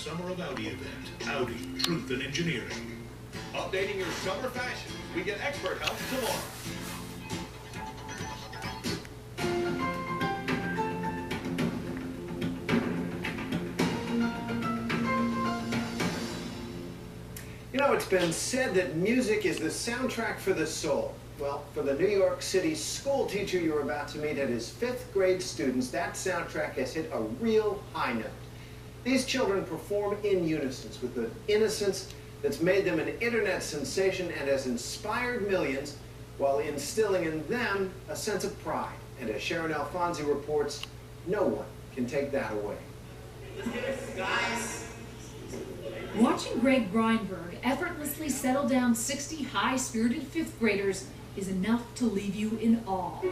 Summer of Audi event. Audi, truth in engineering. Updating your summer fashion. We get expert help tomorrow. You know, it's been said that music is the soundtrack for the soul. Well, for the New York City school teacher you're about to meet and his 5th grade students, that soundtrack has hit a real high note. These children perform in unison with the innocence that's made them an internet sensation and has inspired millions while instilling in them a sense of pride. And as Sharon Alfonsi reports, no one can take that away. Let's get it, guys. Watching Greg Greinberg effortlessly settle down 60 high-spirited 5th graders is enough to leave you in awe.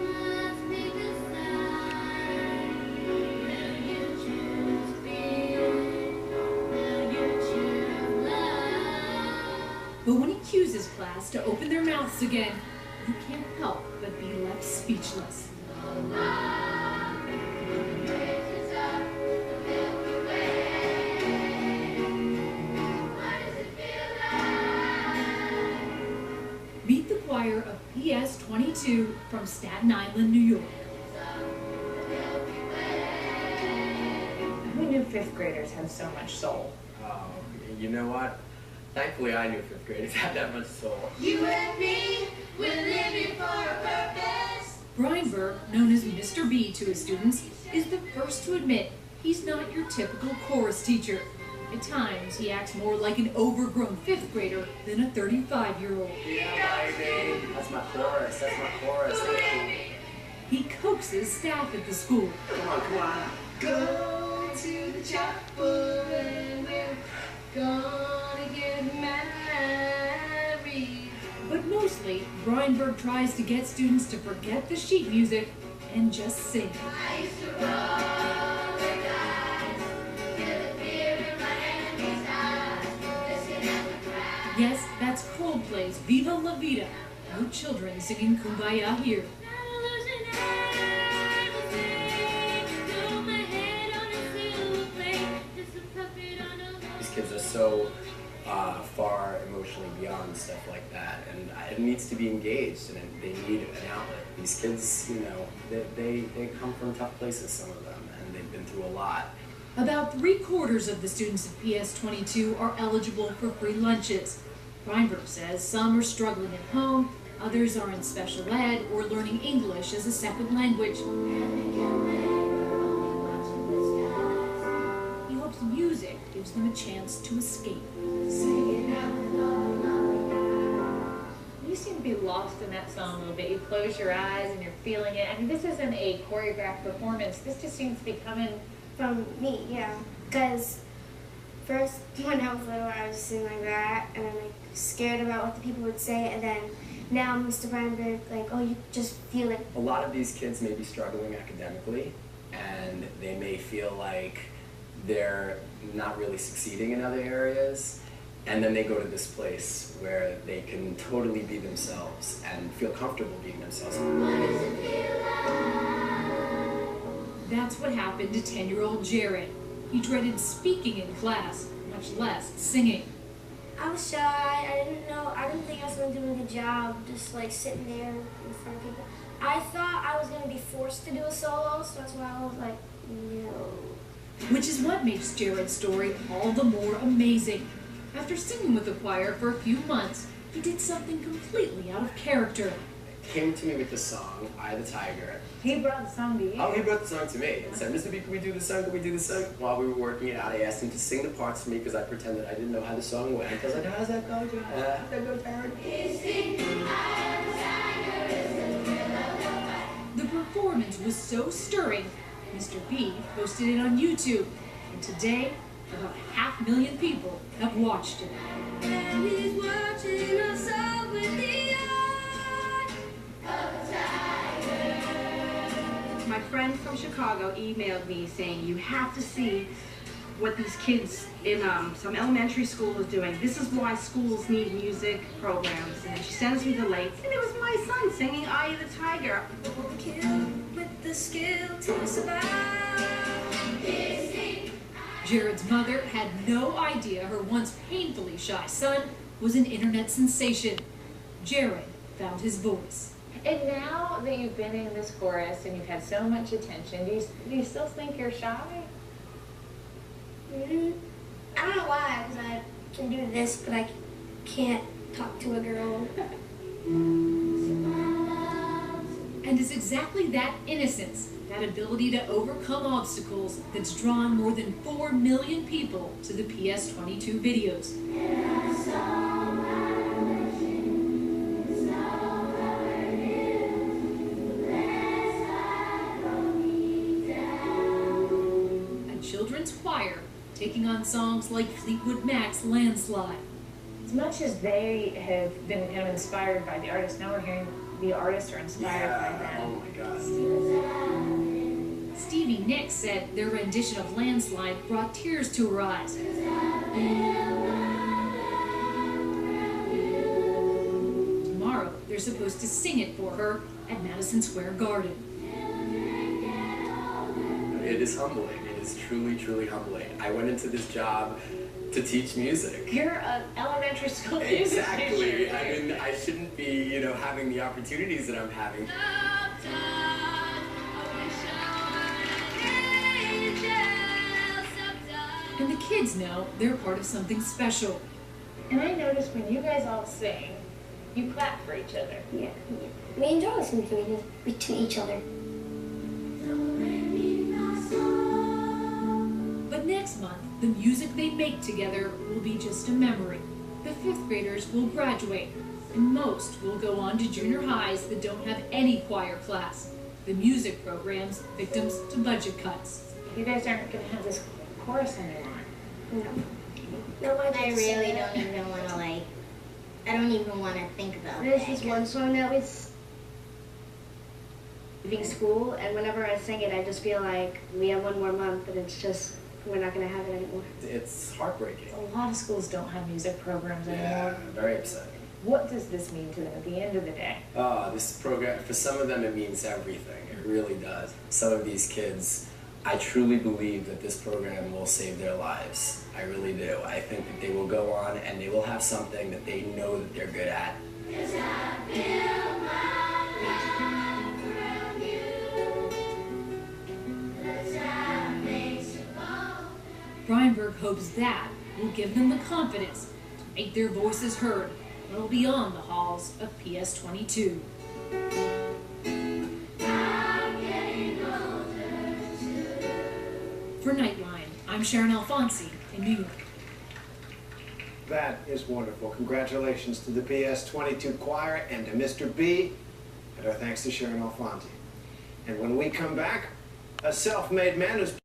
But when he cues his class to open their mouths again, you can't help but be left speechless. Meet the choir of PS 22 from Staten Island, New York. Who knew 5th graders had so much soul? Oh, you know what? Thankfully, I knew 5th graders had that much soul. You and me, we're living for a purpose. Greinberg, known as Mr. B to his students, is the first to admit he's not your typical chorus teacher. At times, he acts more like an overgrown 5th grader than a 35-year-old. Yeah, baby. That's my chorus. That's my chorus. He coaxes staff at the school. Come on, come on. Go to the chapel and we're gonna get married. But mostly, Greinberg tries to get students to forget the sheet music and just sing. I used to roll the dice, feel the fear in my enemy's eyes, listen as we cry. Yes, that's Coldplay's Viva La Vida. No children singing Kumbaya here. These kids are so far emotionally beyond stuff like that, and it needs to be engaged, and they need an outlet. These kids, you know, they come from tough places, some of them, and they've been through a lot. About 3/4 of the students at PS 22 are eligible for free lunches. Greinberg says some are struggling at home, others are in special ed or learning English as a second language. He hopes music gives them a chance to escape. You seem to be lost in that song a little bit. You close your eyes and you're feeling it. I mean, this isn't a choreographed performance. This just seems to be coming from me, yeah. Because first, when I was little, I was singing like that, and I'm like scared about what the people would say, and then now Mr. Greinberg, like, oh, you just feel it. A lot of these kids may be struggling academically, and they may feel like they're not really succeeding in other areas, and then they go to this place where they can totally be themselves and feel comfortable being themselves. That's what happened to 10-year-old Jared. He dreaded speaking in class, much less singing. I was shy. I didn't think I was going to do a good job just like sitting there in front of people. I thought I was going to be forced to do a solo, so that's why I was like, no. Which is what makes Jared's story all the more amazing. After singing with the choir for a few months, he did something completely out of character. Came to me with the song, "Eye of the Tiger." He brought the song to you. Oh, he brought the song to me and said, "Mr. B, can we do the song? Can we do the song?" While we were working it out, I asked him to sing the parts for me because I pretended I didn't know how the song went. I was like, "How's that go, Jared? How's that go, Jared?" The performance was so stirring, Mr. B posted it on YouTube, and today, about 500,000 people have watched it. And he's watching us all with the eye of a tiger. My friend from Chicago emailed me saying, you have to see what these kids in some elementary school is doing. This is why schools need music programs. And then she sends me the link, and it was my son singing Eye of the Tiger. Kill with the skill to survive. Jared's mother had no idea her once painfully shy son was an internet sensation. Jared found his voice. And now that you've been in this chorus and you've had so much attention, do you still think you're shy? I don't know why, because I can do this, but I can't talk to a girl. And it's exactly that innocence, that ability to overcome obstacles, that's drawn more than 4 million people to the PS22 videos. A children's choir taking on songs like Fleetwood Mac's Landslide. As much as they have been kind of inspired by the artist, now we're hearing the artists are inspired by them. Oh my God. Stevie Nicks said their rendition of Landslide brought tears to her eyes. Tomorrow, they're supposed to sing it for her at Madison Square Garden. It is humbling. It is truly, truly humbling. I went into this job to teach music. You're an elementary school music Exactly. teacher. I mean, I shouldn't be, having the opportunities that I'm having. And the kids know they're part of something special. And I noticed when you guys all sing, you clap for each other. Yeah. We enjoy listening to each other. But next month, the music they make together will be just a memory. The 5th graders will graduate, and most will go on to junior highs that don't have any choir class. The music program's victims to budget cuts. You guys aren't going to have this chorus anymore. No, I really don't even want to I don't even want to think about it. This is one song that was leaving school, and whenever I sing it, I just feel like we have one more month, but it's just, we're not going to have it anymore. It's heartbreaking. A lot of schools don't have music programs Yeah, anymore. very upsetting. What does this mean to them at the end of the day? This program, for some of them, it means everything. It really does. Some of these kids, I truly believe that this program will save their lives. I really do. I think that they will go on and they will have something that they know that they're good at. Breinberg hopes that will give them the confidence to make their voices heard well beyond the halls of PS22. For Nightline, I'm Sharon Alfonsi in New York. That is wonderful. Congratulations to the PS22 choir and to Mr. B. And our thanks to Sharon Alfonsi. And when we come back, a self-made man who's